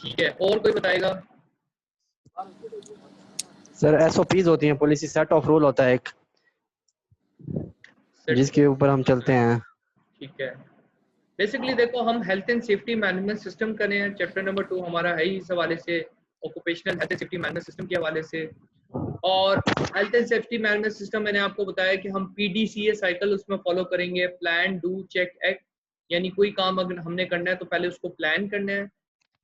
ठीक है, और कोई बताएगा? सर एसओपीज होती हैं, पॉलिसी सेट ऑफ रूल होता है एक, जिसके ऊपर हम चलते हैं। ठीक है, बेसिकली देखो हम health and safety management system कर रहे हैं, चैप्टर नंबर 2 हमारा है ही इस हवाले से, occupational health and safety management system के हवाले से। और health and safety management system मैंने आपको बताया कि हम पीडीसीए साइकिल उसमें फॉलो करेंगे, प्लान डू चेक एक्ट। यानी कोई काम अगर हमने करना है तो पहले उसको प्लान करना है,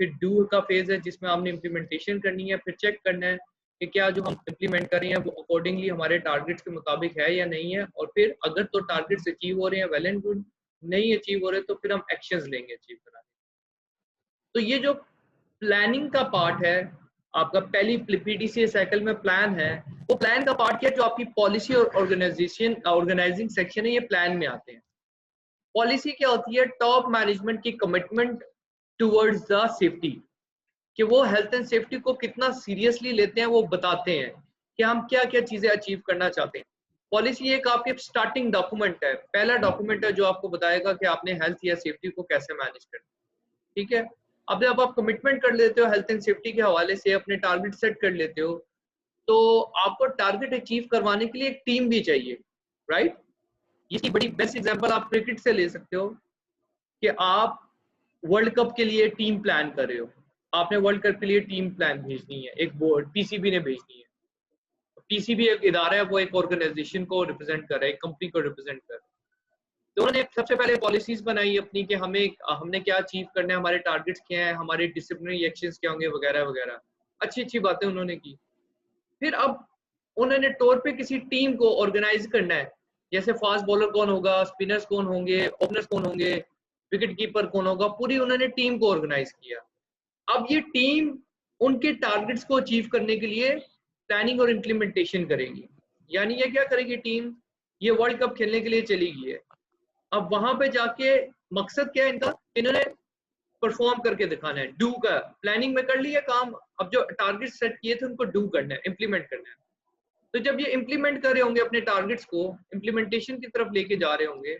फिर डू का फेज है जिसमें हमने इम्प्लीमेंटेशन करनी है, फिर चेक करना है कि क्या जो हम इम्प्लीमेंट कर रहे हैं वो अकॉर्डिंगली हमारे टारगेट्स के मुताबिक है या नहीं है, और फिर अगर तो टारगेट्स अचीव हो रहे हैं वेल एंड गुड, नहीं अचीव हो रहे तो फिर हम एक्शंस लेंगे अचीव कराने। तो ये जो प्लानिंग का पार्ट है आपका, पहली पीडीसीए साइकिल में प्लान है, वो प्लान का पार्ट क्या है, जो आपकी पॉलिसी और ऑर्गेनाइजिंग सेक्शन है, ये प्लान में आते हैं। पॉलिसी क्या होती है, टॉप मैनेजमेंट की कमिटमेंट टुवर्ड्स द सेफ्टी, कि वो हेल्थ एंड सेफ्टी को कितना सीरियसली लेते हैं, वो बताते हैं कि हम क्या क्या चीजें अचीव करना चाहते हैं। पॉलिसी एक आपके स्टार्टिंग डॉक्यूमेंट है, पहला डॉक्यूमेंट है जो आपको बताएगा कि आपने हेल्थ या सेफ्टी को कैसे मैनेज करना है। ठीक है, अब जब आप कमिटमेंट कर लेते हो हेल्थ एंड सेफ्टी के हवाले से, अपने टारगेट सेट कर लेते हो, तो आपको टारगेट अचीव करवाने के लिए एक टीम भी चाहिए, राइट। इसकी बड़ी बेस्ट एग्जांपल आप क्रिकेट से ले सकते हो कि आप वर्ल्ड कप के लिए टीम प्लान कर रहे हो, आपने वर्ल्ड कप के लिए टीम प्लान भेजनी है, एक बोर्ड पीसीबी ने भेजनी है। पीसीबी एक इदारा है, वो एक ऑर्गेनाइजेशन को रिप्रेजेंट कर रहा है, एक कंपनी को रिप्रेजेंट कर रहा है। तो उन्होंने सबसे पहले पॉलिसीज बनाई अपनी कि हमने क्या अचीव करना है, हमारे टारगेट्स क्या है, हमारे डिसिप्लिनरी एक्शंस क्या होंगे, वगैरह वगैरह, अच्छी अच्छी बातें उन्होंने की। फिर अब उन्होंने तौर पे किसी टीम को ऑर्गेनाइज करना है, जैसे फास्ट बॉलर कौन होगा, स्पिनर्स कौन होंगे, ओपनर्स कौन होंगे, विकेट कीपर कौन होगा, पूरी उन्होंने टीम को ऑर्गेनाइज किया। अब ये टीम उनके टारगेट्स को अचीव करने के लिए प्लानिंग और इम्प्लीमेंटेशन करेगी। यानी ये क्या करेगी टीम, ये वर्ल्ड कप खेलने के लिए चली गई है, अब वहां पे जाके मकसद क्या है इनका, इन्होंने परफॉर्म करके दिखाना है, डू का, प्लानिंग में कर लिया काम, अब जो टारगेट सेट किए थे उनको डू करना है, इम्प्लीमेंट करना है। तो जब ये इम्प्लीमेंट कर रहे होंगे, अपने टारगेट्स को इम्प्लीमेंटेशन की तरफ लेके जा रहे होंगे,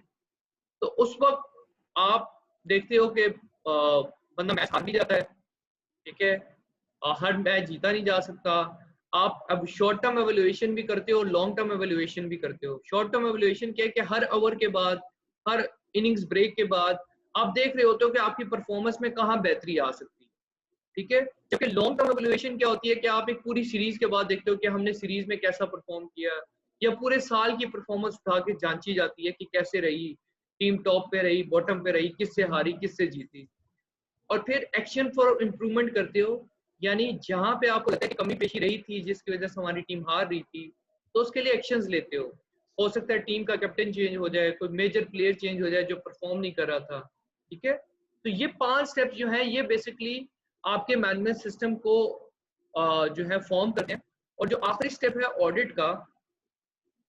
तो उस वक्त आप देखते हो कि बंदा मैच हार भी जाता है, ठीक है, हर मैच जीता नहीं जा सकता। आप अब शॉर्ट टर्म एवेल्युएशन भी करते हो, लॉन्ग टर्म एवेल्युएशन भी करते हो। शॉर्ट टर्म एवेल्युएशन क्या है कि हर ओवर के बाद, हर इनिंग्स ब्रेक के बाद आप देख रहे होते हो कि आपकी परफॉर्मेंस में कहाँ बेहतरी आ सकती है, ठीक है। जबकि लॉन्ग टर्म एवेल्युएशन क्या होती है कि आप एक पूरी सीरीज के बाद देखते हो कि हमने सीरीज में कैसा परफॉर्म किया, या पूरे साल की परफॉर्मेंस उठा के जांची जाती है कि कैसे रही टीम, टॉप पे रही, बॉटम पे रही, किससे हारी, किससे जीती। और फिर एक्शन फॉर इम्प्रूवमेंट करते हो, यानी जहां पे आपको लगता है कि कमी पेशी रही थी जिसकी वजह से हमारी टीम हार रही थी, तो उसके लिए एक्शंस लेते हो सकता है टीम का कैप्टन चेंज हो जाए, कोई मेजर प्लेयर चेंज हो जाए जो परफॉर्म नहीं कर रहा था, ठीक है। तो ये 5 स्टेप्स जो हैं ये बेसिकली आपके मैनेजमेंट सिस्टम को जो है फॉर्म करते हैं। और जो आखिरी स्टेप है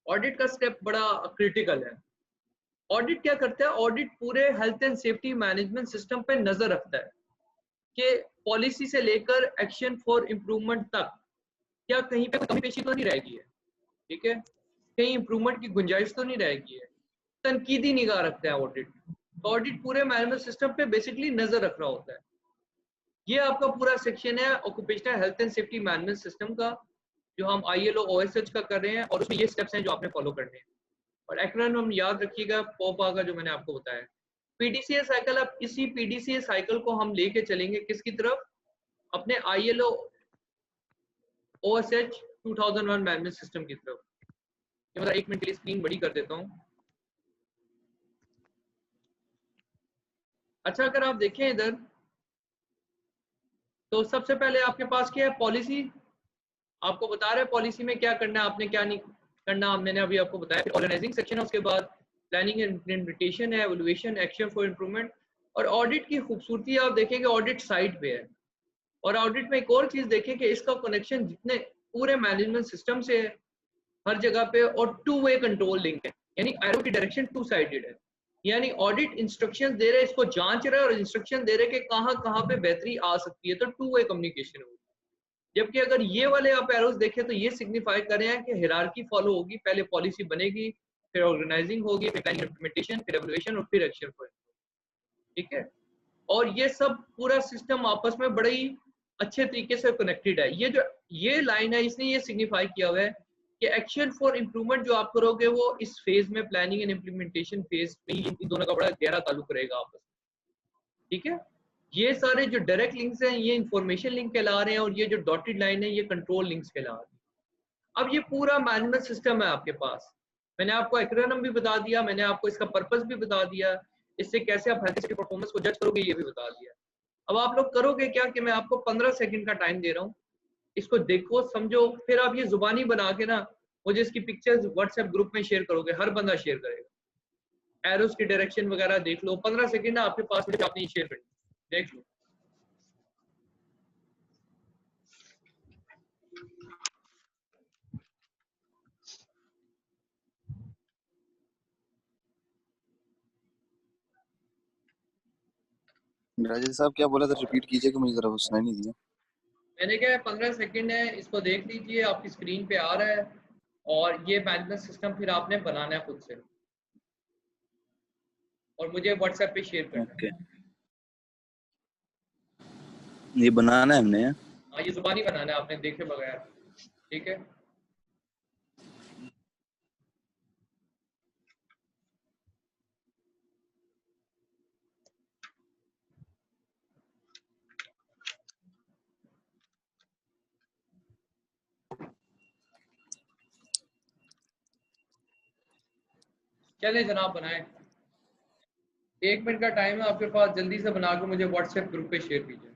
ऑडिट का स्टेप बड़ा क्रिटिकल है। ऑडिट क्या करता है, ऑडिट पूरे health and safety management system पे नजर रखता है कि पॉलिसी से लेकर एक्शन फॉर इम्प्रूवमेंट तक क्या कहीं पे कमी पेशी तो नहीं रहेगी है, ठीक है, कहीं इम्प्रूवमेंट की गुंजाइश तो नहीं रहेगी है। तनकीदी निगाह रखता है ऑडिट। तो ऑडिट पूरे मैनेजमेंट सिस्टम पे बेसिकली नजर रख रहा होता है। ये आपका पूरा सेक्शन है occupational health and safety management system का, जो हम ILO OSH का कर रहे हैं, और उसमें ये स्टेप्स हैं जो आपने फॉलो करने हैं। और एक्रोनिम याद रखिएगा पोपा का, जो मैंने आपको बताया। पीडीसीए साइकिल, अब इसी पीडीसीए साइकिल को हम लेके चलेंगे किसकी तरफ, अपने ILO OSH 2001 मैनेजमेंट सिस्टम की तरफ। ये मतलब 1 मिनट के लिए स्क्रीन बड़ी कर देता हूँ। अच्छा, अगर आप देखें इधर, तो सबसे पहले आपके पास क्या है, पॉलिसी। आपको बता रहे हैं पॉलिसी में क्या करना है, आपने क्या नहीं करना, मैंने अभी आपको बताया। फिर ऑर्गेनाइजिंग सेक्शन है, उसके बाद प्लानिंग एंड इम्प्लीमेंटेशन है, एवल्यूएशन, एक्शन फॉर इम्प्रूवमेंट। और ऑडिट की खूबसूरती आप देखेंगे ऑडिट साइड पे है। और ऑडिट में एक और चीज देखें कि इसका कनेक्शन जितने पूरे मैनेजमेंट सिस्टम से है हर जगह पे, और 2 वे कंट्रोल लिंक है, यानी एरो की डायरेक्शन 2 साइडेड है। यानी ऑडिट इंस्ट्रक्शन दे रहे हैं, इसको जांच रहा है, और इंस्ट्रक्शन दे रहे हैं कि कहाँ कहाँ पे बेहतरी आ सकती है, तो 2 वे कम्युनिकेशन होगी। जबकि अगर ये वाले आप एरोज देखें तो ये सिग्निफाई कर रहे हैं कि हिरार्की फॉलो होगी, पहले पॉलिसी बनेगी, फिर ऑर्गेनाइजिंग होगी, फिर प्लानिंग इम्प्लीमेंटेशन, फिर एवल्यूएशन, और फिर एक्शन फॉर, ठीक है। और ये सब पूरा सिस्टम आपस में बड़े ही अच्छे तरीके से कनेक्टेड है। ये लाइन है, इसने ये सिग्निफाई किया हुआ है कि एक्शन फॉर इम्प्रूवमेंट जो आप करोगे वो इस फेज में, प्लानिंग एंड इम्प्लीमेंटेशन फेज में, इन दोनों का बड़ा गहरा ताल्लुक रहेगा आपस में। ठीक है, ये सारे जो डायरेक्ट लिंक्स हैं ये इंफॉर्मेशन लिंक कहला रहे हैं, और ये जो डॉटेड लाइन है ये कंट्रोल लिंक्स कहला रहे हैं। अब ये पूरा मैनेजमेंट सिस्टम है आपके पास। मैंने आपको एक्रोनिम भी बता दिया, मैंने आपको इसका पर्पस भी बता दिया, इससे कैसे आप हेल्थ की परफॉर्मेंस को जज करोगे ये भी बता दिया। अब आप लोग करोगे क्या कि मैं आपको 15 सेकंड का टाइम दे रहा हूँ, इसको देखो समझो, फिर आप ये जुबानी बना के ना मुझे इसकी पिक्चर्स व्हाट्सएप ग्रुप में शेयर करोगे, हर बंदा शेयर करेगा। एरोस की डायरेक्शन वगैरह देख लो, 15 सेकंड ना आपके पास, मुझे आपने शेयर करनी, देख लो। राजेश साहब क्या बोला था, रिपीट कीजिए कि मुझे जरा सुनाई नहीं दिया। मैंने क्या 15 सेकंड है, इसको देख लीजिए, आपकी स्क्रीन पे आ रहा है, और ये मैनेजमेंट सिस्टम फिर आपने बनाना है खुद से, और मुझे व्हाट्सएप पे शेयर करना है। ये बनाना है हमने। हाँ, ये जुबानी बनाना है आपने देखे बगैर। ठीक है, चले जनाब बनाए। 1 मिनट का टाइम है आपके पास, जल्दी से बना के मुझे व्हाट्सएप ग्रुप पे शेयर कीजिए।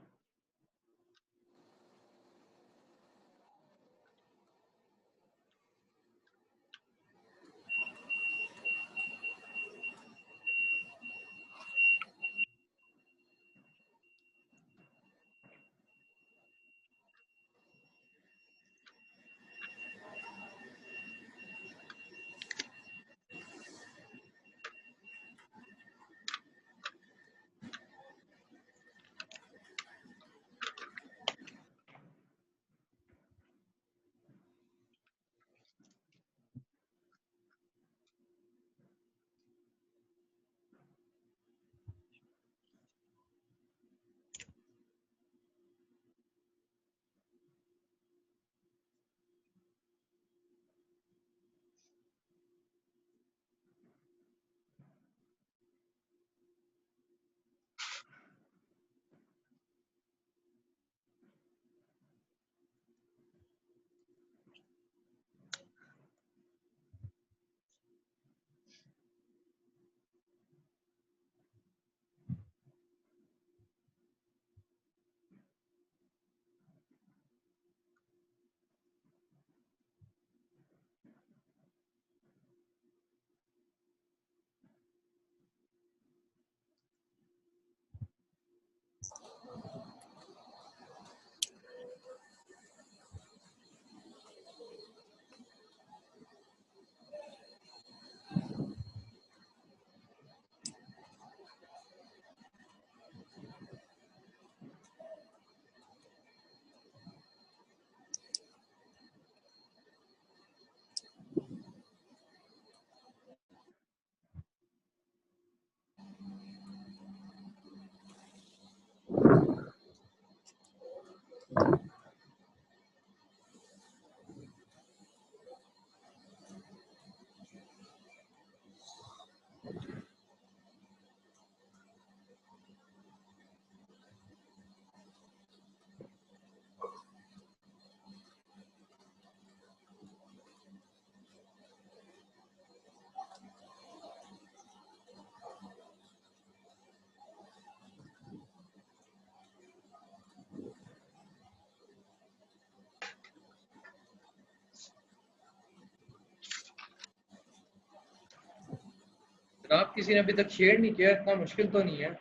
जनाब किसी ने अभी तक शेयर नहीं किया, इतना मुश्किल तो नहीं है।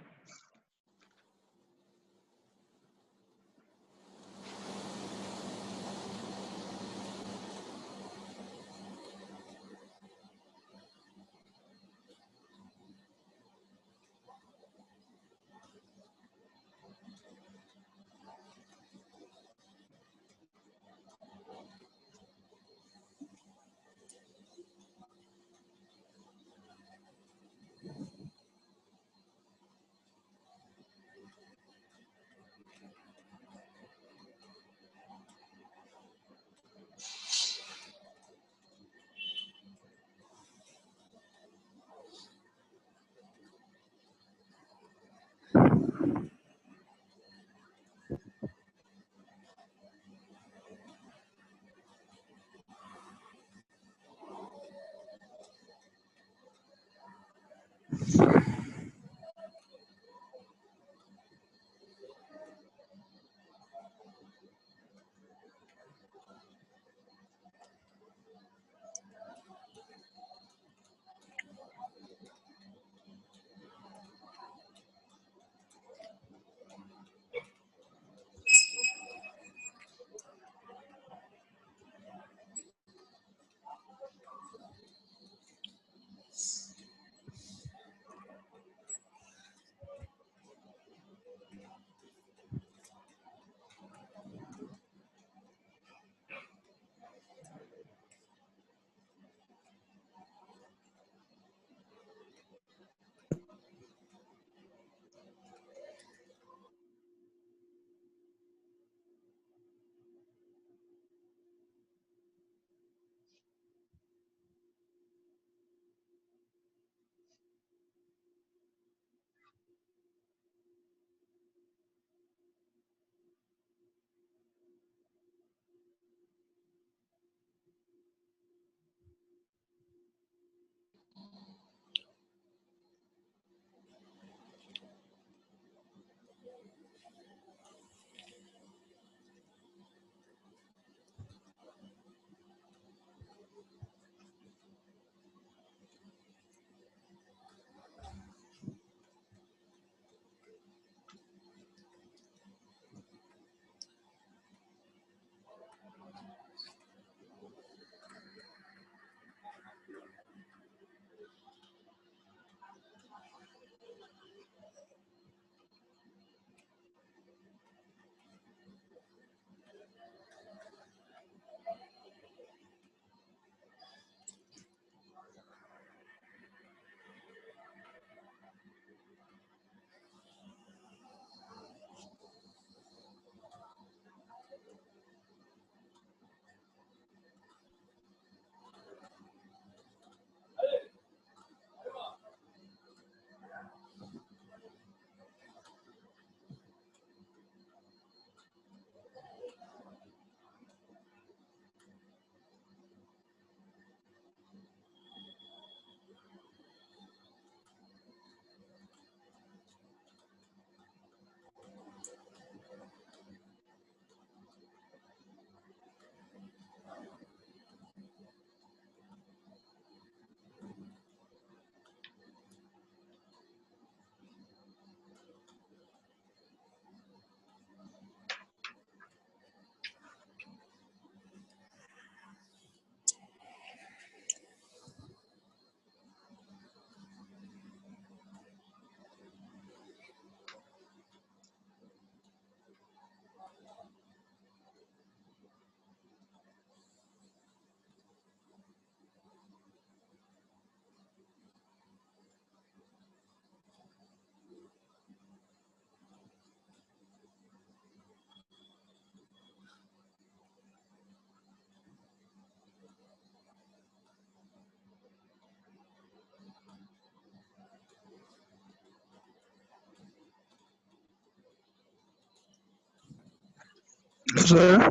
सर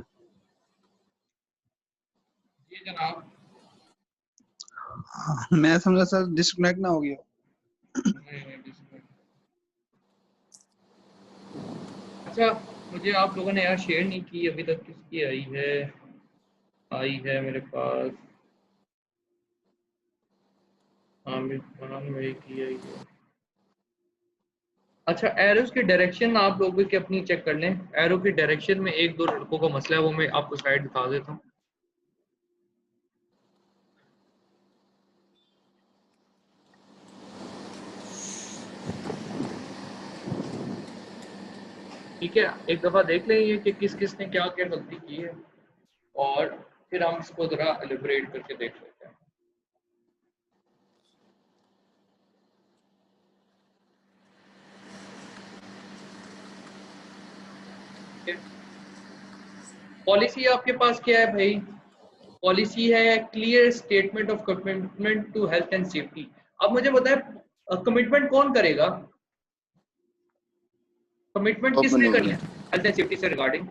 जी जनाब। मैं समझा सर डिस्कनेक्ट ना हो गया। नहीं, अच्छा, मुझे आप लोगों ने यार शेयर नहीं की अभी तक, किसकी आई है मेरे पास। आमिर खान भाई की आई है। अच्छा, एरोस की डायरेक्शन आप लोग भी अपनी चेक कर लें। एरो की डायरेक्शन में एक दो लड़कों का मसला है, वो मैं आपको साइड दिखा देता हूँ। ठीक है, एक दफा देख लें ये कि किस किस ने क्या क्या गलती की है, और फिर हम इसको जरा एलिब्रेट करके देख लेते हैं। पॉलिसी आपके पास क्या है भाई? पॉलिसी है clear statement of commitment to health and safety. अब मुझे बताएं, कमिटमेंट कौन करेगा? कमिटमेंट टॉप किसने करनी है मैनेजमेंट। हेल्थ एंड सेफ्टी से रिगार्डिंग?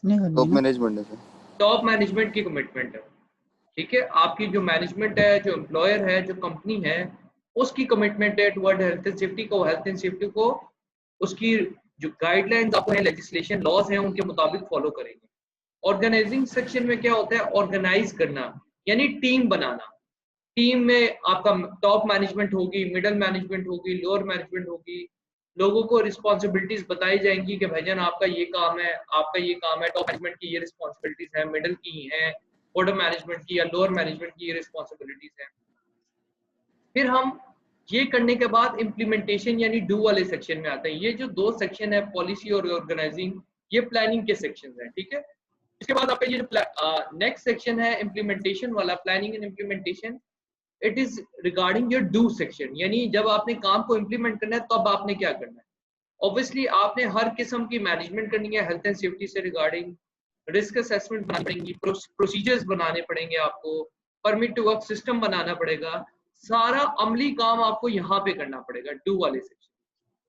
नहीं करनी टॉप ना। मैनेजमेंट है सर। टॉप मैनेजमेंट की कमिटमेंट है। ठीक है, आपकी जो मैनेजमेंट है, जो एम्प्लॉयर है, जो कंपनी है, उसकी कमिटमेंट है टुवर्ड हेल्थ एंड सेफ्टी को। हेल्थ एंड सेफ्टी को उसकी जो गाइडलाइंस आपको है, लेजिस्लेशन लॉज हैं, उनके मुताबिक फॉलो करेंगे। ऑर्गेनाइजिंग सेक्शन में क्या होता है? ऑर्गेनाइज करना, यानी टीम बनाना। टीम में आपका टॉप मैनेजमेंट होगी, मिडिल मैनेजमेंट होगी, लोअर मैनेजमेंट होगी। लोगों को रिस्पॉन्सिबिलिटीज बताई जाएंगी कि भाईजान आपका ये काम है, आपका ये काम है। टॉप मैनेजमेंट की ये रिस्पॉन्सिबिलिटीज है, मिडिल की है, बॉर्डर मैनेजमेंट की या लोअर मैनेजमेंट की ये रिस्पॉन्सिबिलिटीज है। फिर हम ये करने के बाद इम्प्लीमेंटेशन यानी डू वाले सेक्शन में आते हैं। ये जो दो सेक्शन है, पॉलिसी और ऑर्गेनाइजिंग, ये प्लानिंग के सेक्शन है। ठीक है, इसके बाद आपका ये जो नेक्स्ट सेक्शन है इम्प्लीमेंटेशन वाला, planning and implementation, it is regarding your do section, यानी जब आपने काम को इम्प्लीमेंट करना है तब आपने क्या करना है। ऑब्वियसली आपने हर किस्म की मैनेजमेंट करनी है हेल्थ एंड सेफ्टी से रिगार्डिंग। रिस्क असेसमेंट बनानी पड़ेंगी, प्रोसीजर्स बनाने पड़ेंगे आपको, परमिट टू वर्क सिस्टम बनाना पड़ेगा। सारा अमली काम आपको यहाँ पे करना पड़ेगा डू वाले सेक्शन।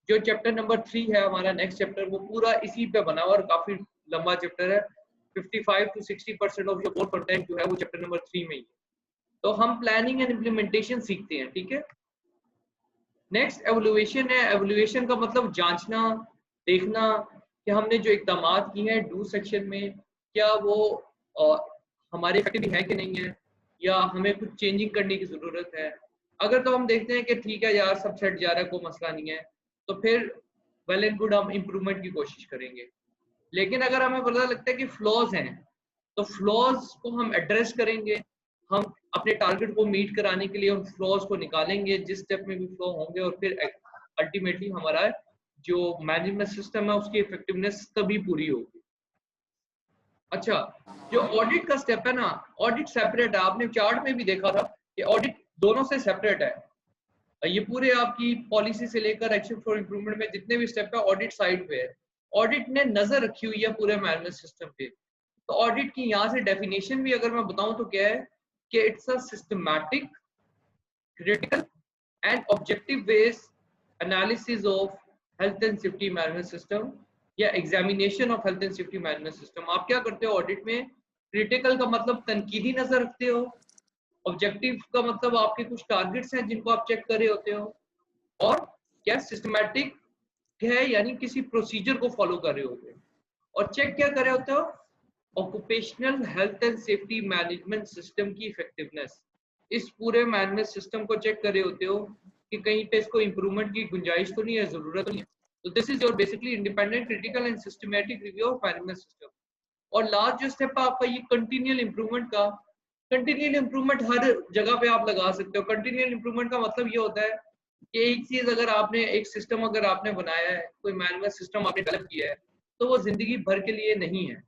जो चैप्टर नंबर 3 है हमारा नेक्स्ट चैप्टर, वो पूरा इसी पे बना हुआ और काफी लंबा चैप्टर है। 55 to 60% of your core content जो है वो चैप्टर नंबर 3 में ही है। तो हम प्लानिंग एंड इम्प्लीमेंटेशन सीखते हैं। ठीक है, नेक्स्ट एवल्यूएशन है। एवल्यूएशन का मतलब जांचना, देखना कि हमने जो इकदाम किए हैं डू सेक्शन में, क्या वो हमारे इफेक्टिव है कि नहीं है, या हमें कुछ चेंजिंग करने की जरूरत है। अगर तो हम देखते हैं कि ठीक है यार, सब सेट जा रहा है, कोई मसला नहीं है, तो फिर वेल एंड गुड, हम इम्प्रूवमेंट की कोशिश करेंगे। लेकिन अगर हमें पता लगता है कि फ्लॉज हैं, तो फ्लॉज को हम एड्रेस करेंगे। हम अपने टारगेट को मीट कराने के लिए उन फ्लॉज को निकालेंगे जिस स्टेप में भी फ्लॉ होंगे, और फिर अल्टीमेटली हमारा जो मैनेजमेंट सिस्टम है उसकी इफेक्टिवनेस तभी पूरी होगी। अच्छा, जो ऑडिट का स्टेप है ना, ऑडिट सेपरेट है। आपने चार्ट में भी देखा था कि ऑडिट दोनों से सेपरेट है। ये पूरे आपकी पॉलिसी से लेकर एक्शन फॉर इम्प्रूवमेंट में जितने भी स्टेप है, ऑडिट साइड पे है। ऑडिट ने नजर रखी हुई है पूरे मैनेजमेंट सिस्टम पे। तो ऑडिट की यहाँ से डेफिनेशन भी अगर मैं बताऊं तो क्या है कि it's a systematic, critical and objective based analysis of health and safety management system, या examination of health and safety management system. आप क्या करते हो ऑडिट में? क्रिटिकल का मतलब तनकीदी नजर रखते हो, ऑब्जेक्टिव का मतलब आपके कुछ टारगेट्स हैं जिनको आप चेक कर रहे होते हो, और क्या सिस्टमैटिक है यानी किसी प्रोसीजर को फॉलो कर रहे होते हो। और चेक क्या कर रहे होते हो? Occupational health and safety management system की इफेक्टिवनेस। इस पूरे मैनेजमेंट सिस्टम को चेक कर रहे होते हो कि कहीं पे इसको इंप्रूवमेंट की गुंजाइश तो नहीं है, जरूरत नहीं है। तो this is your basically independent, critical and systematic review of management system. और लास्ट जो स्टेप है आपका ये कंटिन्यूअल इंप्रूवमेंट का। कंटिन्यूअल इंप्रूवमेंट हर जगह पे आप लगा सकते हो। कंटिन्यूअल इंप्रूवमेंट का मतलब ये होता है कि एक चीज अगर आपने, एक सिस्टम अगर आपने बनाया है, कोई मैनेजमेंट सिस्टम आपने डेवलप किया है, तो वो जिंदगी भर के लिए नहीं है।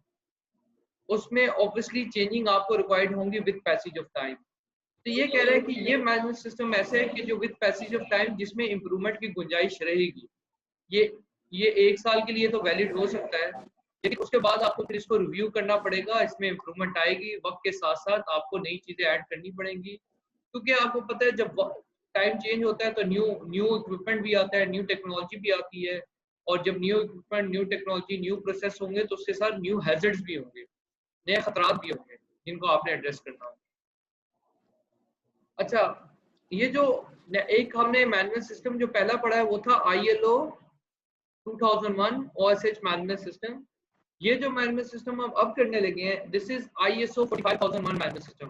उसमें ऑब्वियसली चेंजिंग आपको रिक्वायर्ड होंगी विद पैसेज ऑफ टाइम। तो ये कह रहे हैं कि ये मैनेजमेंट सिस्टम ऐसे है कि जो विद पैसेज ऑफ टाइम जिसमें इंप्रूवमेंट की गुंजाइश रहेगी। ये ये 1 साल के लिए तो वैलिड हो सकता है, लेकिन उसके बाद आपको फिर इसको रिव्यू करना पड़ेगा। इसमें इंप्रूवमेंट आएगी, वक्त के साथ साथ आपको नई चीजें ऐड करनी पड़ेंगी, क्योंकि आपको पता है जब टाइम चेंज होता है तो न्यू न्यू इक्विपमेंट भी आता है, न्यू टेक्नोलॉजी भी आती है। और जब new equipment, new technology, new process होंगे तो उसके साथ न्यू हैजर्ड्स भी होंगे, नए खतरात भी होंगे जिनको आपने एड्रेस करना होगा। अच्छा, ये जो एक हमने मैनुअल सिस्टम जो पहला पढ़ा है वो था ILO 2001 OSH मैनुअल सिस्टम। ये जो मैनुअल सिस्टम हम अब करने लगे हैं, this is ISO 45001 manual system,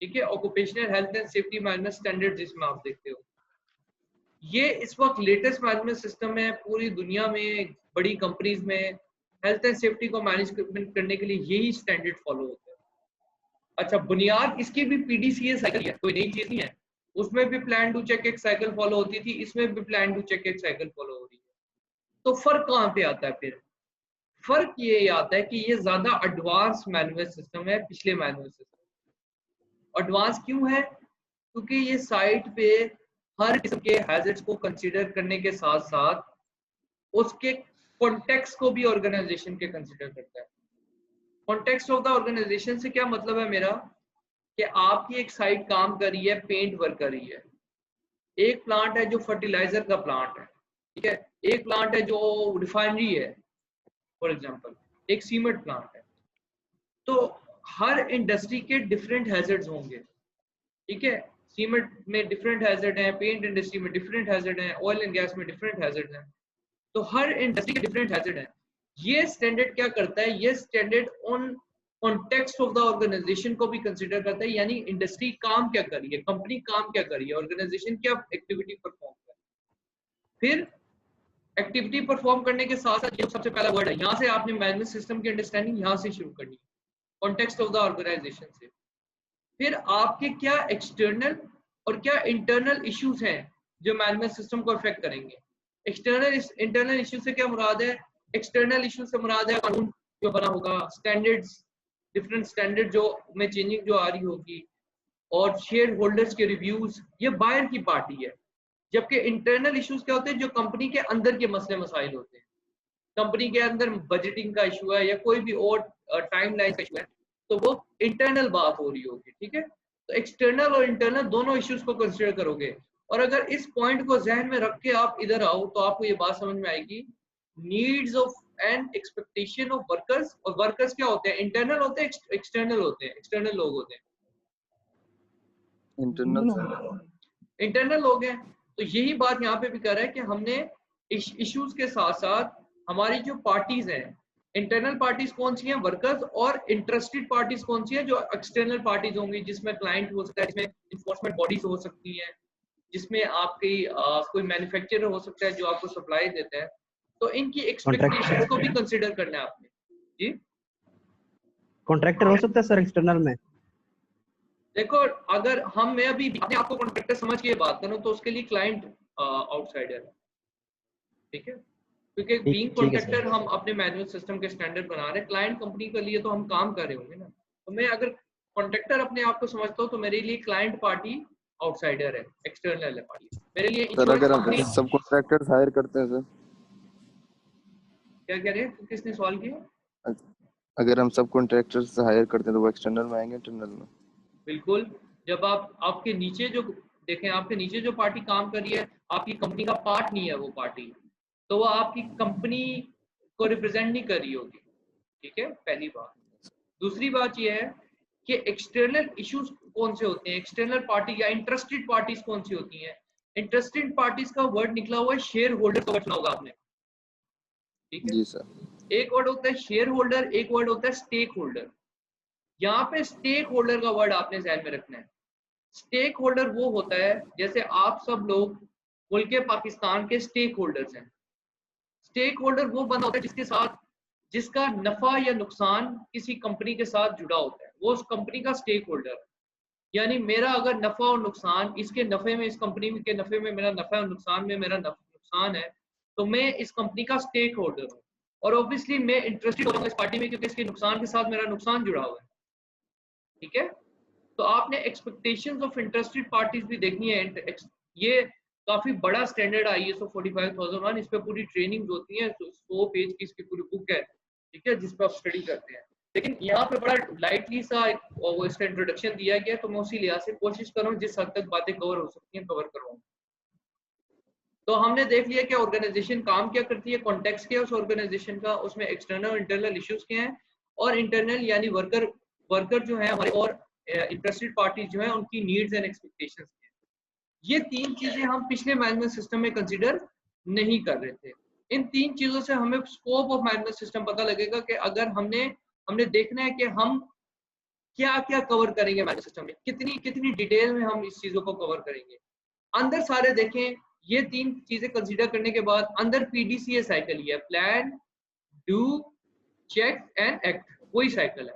ठीक है, occupational health and safety manual standard जिसमें आप देखते हो। ये इस वक्त लेटेस्ट मैनेजमेंट सिस्टम है पूरी दुनिया में, बड़ी कंपनीज में हेल्थ एंड सेफ्टी को मैनेजमेंट करने के लिए यही स्टैंडर्ड फॉलो होता है। अच्छा, बुनियाद इसकी भी PDCA साइकिल है, कोई नई चीज नहीं है। उसमें भी प्लान टू चेक एक साइकिल फॉलो होती थी, इसमें भी प्लान टू चेक एक साइकिल फॉलो हो रही है। तो फर्क कहाँ पे आता है फिर? फर्क ये आता है कि ये ज्यादा एडवांस मैनुअल सिस्टम है पिछले मैनुअल सिस्टम। एडवांस क्यों है? क्योंकि ये साइट पे हर किस्म के हैजर्ड्स को कंसीडर करने के साथ साथ उसके कॉन्टेक्स्ट को भी ऑर्गेनाइजेशन के कंसीडर करता है। कॉन्टेक्स्ट ऑफ द ऑर्गेनाइजेशन से क्या मतलब है मेरा, कि आपकी एक साइट काम कर रही है, पेंट वर्क कर रही है, एक प्लांट है जो फर्टिलाइजर का प्लांट है, ठीक है, एक प्लांट है जो रिफाइनरी है फॉर एग्जांपल, एक सीमेंट प्लांट है। तो हर इंडस्ट्री के डिफरेंट हैजर्ड्स होंगे, ठीक है, सीमेंट में डिफरेंट हैजर्ड हैं, पेंट इंडस्ट्री में डिफरेंट हैजर्ड हैं, ऑयल एंड गैस में डिफरेंट हैजर्ड हैं। तो हर इंडस्ट्री के डिफरेंट हैजर्ड हैं। ये स्टैंडर्ड क्या करता है, ये standard on context of the organisation को भी कंसीडर करता है, यानी इंडस्ट्री काम क्या कर रही है, कंपनी काम क्या कर रही है, ऑर्गेनाइजेशन क्या एक्टिविटी परफॉर्म कर रही है। फिर एक्टिविटी परफॉर्म करने के साथ साथ ये सबसे पहला वर्ड है, यहाँ से आपने मैनेजमेंट सिस्टम की अंडरस्टैंडिंग यहाँ से शुरू करनी है, कॉन्टेक्स्ट ऑफ द ऑर्गेनाइजेशन से। फिर आपके क्या एक्सटर्नल और क्या इंटरनल इश्यूज हैं जो मैनेजमेंट सिस्टम को अफेक्ट करेंगे। एक्सटर्नल इंटरनल इश्यू से क्या मुराद है? एक्सटर्नल इश्यू से मुराद है कानून जो बना होगा, स्टैंडर्ड्स, डिफरेंट स्टैंडर्ड जो में चेंजिंग जो आ रही होगी, और शेयर होल्डर्स के रिव्यूज, ये बाहर की पार्टी है। जबकि इंटरनल इश्यूज क्या होते हैं, जो कंपनी के अंदर के मसले मसाइल होते हैं, कंपनी के अंदर बजटिंग का इशू है या कोई भी और टाइम लाइन का इशू है, तो वो इंटरनल बात हो रही होगी, ठीक है। तो एक्सटर्नल और इंटरनल दोनों इश्यूज को कंसीडर करोगे, और अगर इस पॉइंट को जहन में रख के आप इधर आओ तो आपको ये बात समझ में आएगी, needs of and expectation of workers. और वर्कर्स क्या होते हैं? इंटरनल होते हैं, एक्सटर्नल होते हैं, एक्सटर्नल लोग होते हैं, इंटरनल लोग हैं। तो यही बात यहाँ पे भी कर रहा है कि हमने इश्यूज के साथ साथ हमारी जो पार्टीज हैं, इंटरनल पार्टीज कौन सी हैं, वर्कर्स, और इंटरेस्टेड पार्टीज कौन सी हैं, जो एक्सटर्नल पार्टीज होंगी, जिसमें क्लाइंट हो सकता है, जिसमें इन्फोर्समेंट बॉडीज हो सकती हैं, जिसमें आपकी कोई मैन्युफैक्चरर हो सकता है जो आपको सप्लाई देता है। तो इनकी एक्सपेक्टेशंस को भी कंसीडर करना है आपने। जी, कॉन्ट्रैक्टर हो सकता है सर एक्सटर्नल में? देखो, अगर मैं अभी अपने आपको कॉन्ट्रैक्टर समझ के बात करूं तो उसके लिए क्लाइंट आउटसाइडर है, ठीक है, क्योंकि बीइंग कॉन्ट्रैक्टर हम अपने मैनुअल सिस्टम के स्टैंडर्ड बना रहे हैं, क्लाइंट कंपनी के लिए तो हम काम कर रहे होंगे ना। तो मैं अगर कॉन्ट्रैक्टर अपने आप को समझता हूँ तो मेरे लिए क्लाइंट पार्टी आउटसाइडर है, एक्सटर्नल है पार्टी मेरे लिए। सर अगर हम सब कॉन्ट्रैक्टर्स हायर करते हैं सर, क्या कह रहे हैं, किसने सवाल किया? अगर हम सब कॉन्ट्रैक्टर्स हायर करते हैं तो वो एक्सटर्नल में आएंगे, इंटरनल में? बिल्कुल। जब आपके नीचे जो देखें, आपके नीचे जो पार्टी काम कर रही है, आपकी कंपनी का पार्ट नहीं है वो पार्टी, तो वो आपकी कंपनी को रिप्रेजेंट नहीं कर रही होगी, ठीक है, पहली बात। दूसरी बात ये है कि एक्सटर्नल इश्यूज कौन से होते हैं, एक्सटर्नल पार्टी या इंटरेस्टेड पार्टीज कौन सी होती हैं। इंटरेस्टेड पार्टीज का वर्ड निकला हुआ है शेयर होल्डर का, वर्ड सुना होगा आपने, ठीक है जी सर। एक वर्ड होता है शेयर होल्डर, एक वर्ड होता है स्टेक होल्डर। यहाँ पे स्टेक होल्डर का वर्ड आपने ध्यान में रखना है। स्टेक होल्डर वो होता है, जैसे आप सब लोग मुल्क पाकिस्तान के स्टेक होल्डर्स हैं। स्टेक होल्डर वो बंदा होता है जिसके साथ, जिसका नफा या नुकसान किसी कंपनी के साथ जुड़ा होता है, वो उस कंपनी का स्टेक होल्डर है। यानी मेरा अगर नफा और नुकसान, इसके नफे में, इस कंपनी के नफे में मेरा नफा और नुकसान में मेरा नुकसान है, तो मैं इस कंपनी का स्टेक होल्डर हूँ, और ऑब्वियसली मैं इंटरेस्टेड होगा इस पार्टी में, क्योंकि इसके नुकसान के साथ मेरा नुकसान जुड़ा हुआ है, ठीक है। तो आपने एक्सपेक्टेशंस ऑफ इंटरेस्टेड पार्टीज भी देखनी है। ये काफी बड़ा स्टैंडर्ड है ISO 45001, इस पे पूरी ट्रेनिंग होती है, 100 पेज की इसकी पूरी बुक है, ठीक है, जिस पे आप स्टडी करते हैं। लेकिन यहाँ पे बड़ा लाइटली सा वो इसका इंट्रोडक्शन दिया गया, तो मैं उसी लिहाज से कोशिश कर रहा हूँ जिस हद तक बातें कवर हो सकती हैं कवर करवाऊँ। तो हमने देख लिया कि ऑर्गेनाइजेशन काम क्या करती है, कॉन्टेक्स्ट क्या है उस ऑर्गेनाइजेशन का, उसमें एक्सटर्नल इंटरनल इश्यूज क्या हैं, और इंटरनल यानी वर्कर जो है हमारे और इंटरेस्टेड पार्टीज जो है उनकी नीड्स एंड एक्सपेक्टेशंस क्या हैं। ये 3 चीजें हम पिछले मैनेजमेंट सिस्टम में कंसीडर नहीं कर रहे थे। इन 3 चीजों से हमें स्कोप ऑफ मैनेजमेंट सिस्टम पता लगेगा कि अगर हमने देखना है कि हम क्या क्या कवर करेंगे मैनेजमेंट सिस्टम में, कितनी कितनी डिटेल में हम इस चीजों को कवर करेंगे। अंदर सारे देखें, ये 3 चीजें कंसीडर करने के बाद अंदर पीडीसीए साइकिल ही है, plan, do, check and act, वही साइकिल है।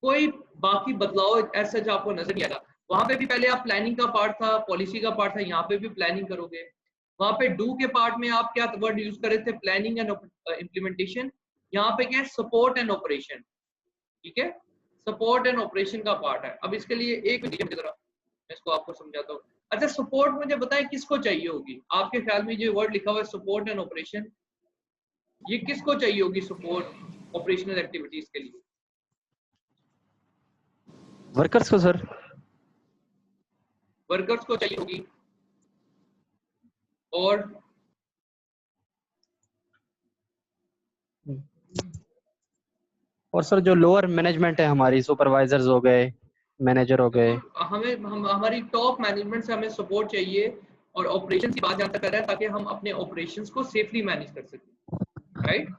कोई बाकी बदलाव ऐसा जो आपको नजर नहीं आएगा। वहां पे भी पहले आप प्लानिंग का पार्ट था, पॉलिसी का पार्ट था, यहाँ पे भी प्लानिंग करोगे। वहां पे डू के पार्ट में आप क्या वर्ड यूज कर रहे थे, प्लानिंग एंड इम्प्लीमेंटेशन। यहाँ पे क्या है, सपोर्ट एंड ऑपरेशन। ठीक है, सपोर्ट एंड ऑपरेशन का पार्ट है। अब इसके लिए एक मिनट जरा मैं इसको आपको समझाता हूँ। अच्छा, सपोर्ट मुझे बताएं किसको चाहिए होगी, आपके ख्याल में जो वर्ड लिखा हुआ है सपोर्ट एंड ऑपरेशन, ये किसको चाहिए होगी सपोर्ट ऑपरेशनल एक्टिविटीज के लिए? वर्कर्स को सर। वर्कर्स को चाहिए होगी। और सर जो लोअर मैनेजमेंट है हमारी, सुपरवाइजर्स हो गए, मैनेजर हो गए। हमारी टॉप मैनेजमेंट से हमें सपोर्ट चाहिए, और ऑपरेशन की बात जहाँ तक कर रहा है ताकि हम अपने ऑपरेशंस को सेफली मैनेज कर सकें। राइट,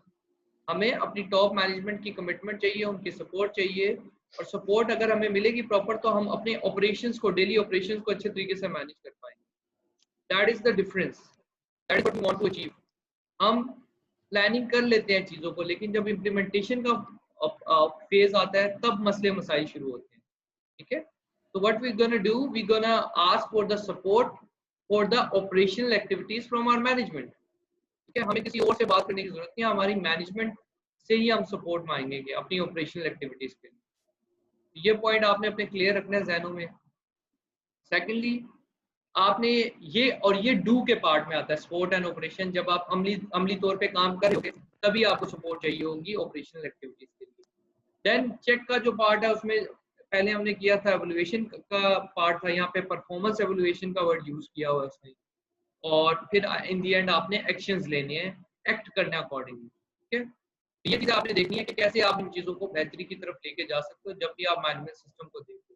हमें अपनी टॉप मैनेजमेंट की कमिटमेंट चाहिए, उनकी सपोर्ट चाहिए, और सपोर्ट अगर हमें मिलेगी प्रॉपर तो हम अपने ऑपरेशंस को, डेली ऑपरेशंस को अच्छे तरीके से मैनेज कर पाएंगे। That is the difference, that is what we want to achieve. हम प्लानिंग कर लेते हैं चीजों को, लेकिन जब इम्प्लीमेंटेशन का फेज आता है तब मसले मसाइल शुरू होते हैं। ठीक है, तो what we gonna do, we gonna ask for the support for the operational activities from our management. ठीक है, हमें किसी और से बात करने की जरूरत नहीं है, हमारी मैनेजमेंट से ही हम सपोर्ट मांगेंगे अपनी ऑपरेशनल एक्टिविटीज के लिए। ये पॉइंट आपने अपने क्लियर रखना है जहनों में। सेकेंडली, आपने ये डू के पार्ट में आता है सपोर्ट एंड ऑपरेशन। जब आप अमली तौर पे काम कर रहे हो तभी आपको सपोर्ट चाहिए होगी ऑपरेशनल एक्टिविटीज के लिए। देन चेक का जो पार्ट है उसमें पहले हमने किया था एवल्यूएशन का पार्ट था, यहाँ पे परफॉर्मेंस एवल्यूएशन का वर्ड यूज किया हुआ है उसने, और फिर इन दी एंड आपने एक्शंस लेने हैं, एक्ट करना अकॉर्डिंगली। ठीक है, ये चीज आपने देखनी है कि कैसे आप इन चीजों को बेहतरी की तरफ लेके जा सकते हो जब भी आप मैनेजमेंट सिस्टम को देखो।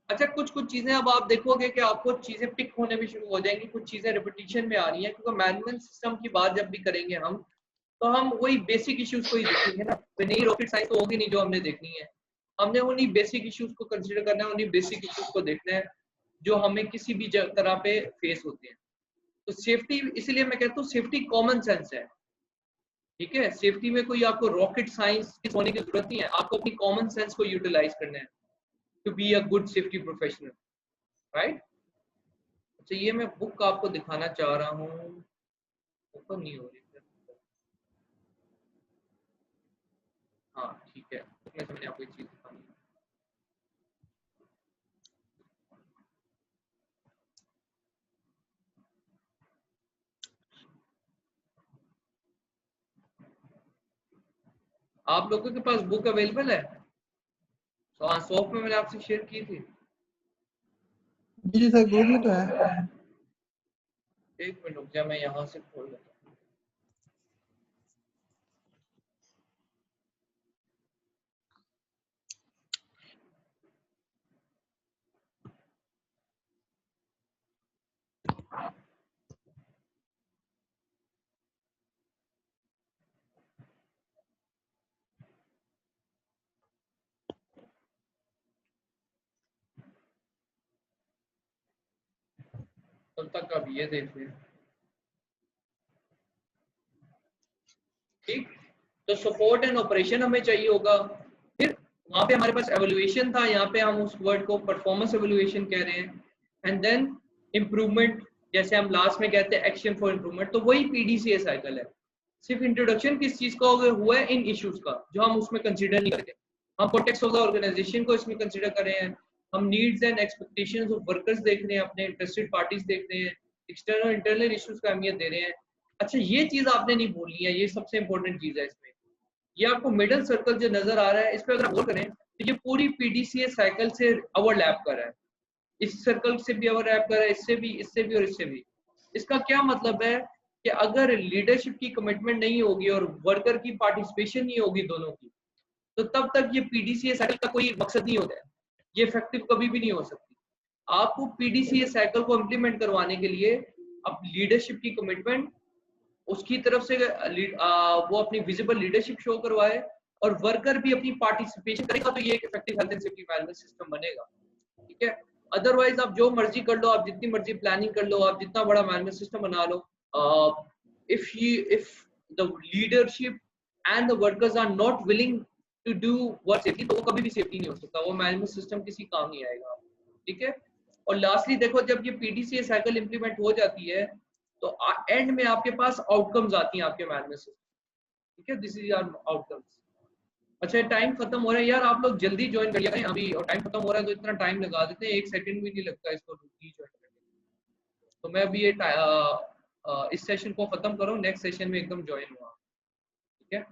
अच्छा, कुछ चीजें अब आप देखोगे कि आपको चीजें पिक होने भी शुरू हो जाएंगी, कुछ चीजें रिपीटिशन में आ रही हैं, क्योंकि मैनेजमेंट सिस्टम की बात जब भी करेंगे हम तो हम वही बेसिक इश्यूज को ही देखेंगे ना, नई रॉकेट साइंस तो होगी नहीं जो हमने देखनी है। हमने उन्हीं बेसिक इश्यूज को कंसीडर करना है, उन्हीं बेसिक इश्यूज को देखना है जो हमें किसी भी तरह पे फेस होते हैं। तो सेफ्टी, इसीलिए मैं कहता हूँ सेफ्टी कॉमन सेंस है। ठीक है, सेफ्टी में कोई आपको रॉकेट साइंस होने की जरूरत नहीं है, आपको अपनी कॉमन सेंस को यूटिलाइज करना है to be a good safety professional. Right, अच्छा ये मैं बुक आपको दिखाना चाह रहा हूँ, ओपन नहीं हो रही। हाँ ठीक है, उसमें से मैंने आपको एक चीज दिखानी है। आप लोगों के पास बुक अवेलेबल है? तो हाँ, सॉफ्ट में मैंने आपसे शेयर की थी। जी सर, ग्रुप में तो है। एक मिनट रुक जा, मैं यहाँ से खोल लेता हूँ। तब तक आप ये देख लें। ठीक, तो सपोर्ट एंड ऑपरेशन हमें चाहिए होगा। फिर वहां पे हमारे पास एवल्यूएशन था, यहाँ पे हम उस वर्ड को परफॉर्मेंस एवल्यूएशन कह रहे हैं। एंड देन इम्प्रूवमेंट, जैसे हम लास्ट में कहते हैं एक्शन फॉर इम्प्रूवमेंट, तो वही पीडीसीए साइकिल है। सिर्फ इंट्रोडक्शन किस चीज का हुआ है, इन इश्यूज का, जो हम उसमें कंसीडर नहीं करते। हम कॉन्टेक्स्ट ऑफ द ऑर्गेनाइजेशन को इसमें कंसीडर कर रहे हैं, हम needs and expectations of workers देख रहे हैं, अपने इंटरेस्टेड पार्टीज देख रहे हैं, एक्सटर्नल इंटरनल इश्यूज का अहमियत दे रहे हैं। अच्छा, ये चीज आपने नहीं भूलनी है, ये सबसे इंपॉर्टेंट चीज है इसमें। ये आपको मिडिल सर्कल जो नजर आ रहा है, इस पे अगर गौर करें तो ये पूरी पीडीसीए साइकिल से ओवरलैप कर रहा है। इस सर्कल से भी ओवरलैप कर रहा है, इससे भी, इससे भी और इससे भी। इसका क्या मतलब है कि अगर लीडरशिप की कमिटमेंट नहीं होगी और वर्कर की पार्टिसिपेशन नहीं होगी दोनों की, तो तब तक ये पीडीसीए साइकिल का कोई मकसद नहीं होता है, ये इफेक्टिव कभी भी नहीं हो सकती। आपको पीडीसीए साइकिल को इम्प्लीमेंट करवाने के लिए अब लीडरशिप की कमिटमेंट उसकी तरफ से वो अपनी विजिबल लीडरशिप शो करवाए और वर्कर भी अपनी पार्टिसिपेशन करेगा, तो ये एक effective health and safety management system बनेगा। ठीक है, अदरवाइज आप जो मर्जी कर लो, आप जितनी मर्जी प्लानिंग कर लो, आप जितना बड़ा मैनेजमेंट सिस्टम बना लो, if the leadership and the workers are not willing to do work safety, तो वो कभी भी सेफ्टी नहीं हो सकता, वो मैनेजमेंट सिस्टम किसी काम नहीं आएगा। ठीक है, और लास्टली देखो, जब ये पीडीसीए साइकिल इंप्लीमेंट हो जाती है तो एंड में आपके पास आउटकम्स आती हैं आपके मैनेजमेंट सिस्टम। ठीक है, दिस इज आवर आउटकम्स। अच्छा, टाइम खत्म हो रहा है यार, आप लोग जल्दी ज्वाइन करिए अभी, और टाइम खत्म हो रहा है तो इतना टाइम लगा देते हैं, 1 सेकंड भी नहीं लगता इसको ज्वाइन करने में। तो मैं अभी ये इस सेशन को खत्म करूँ, नेक्स्ट सेशन में एकदम ज्वाइन हुआ। ठीक है।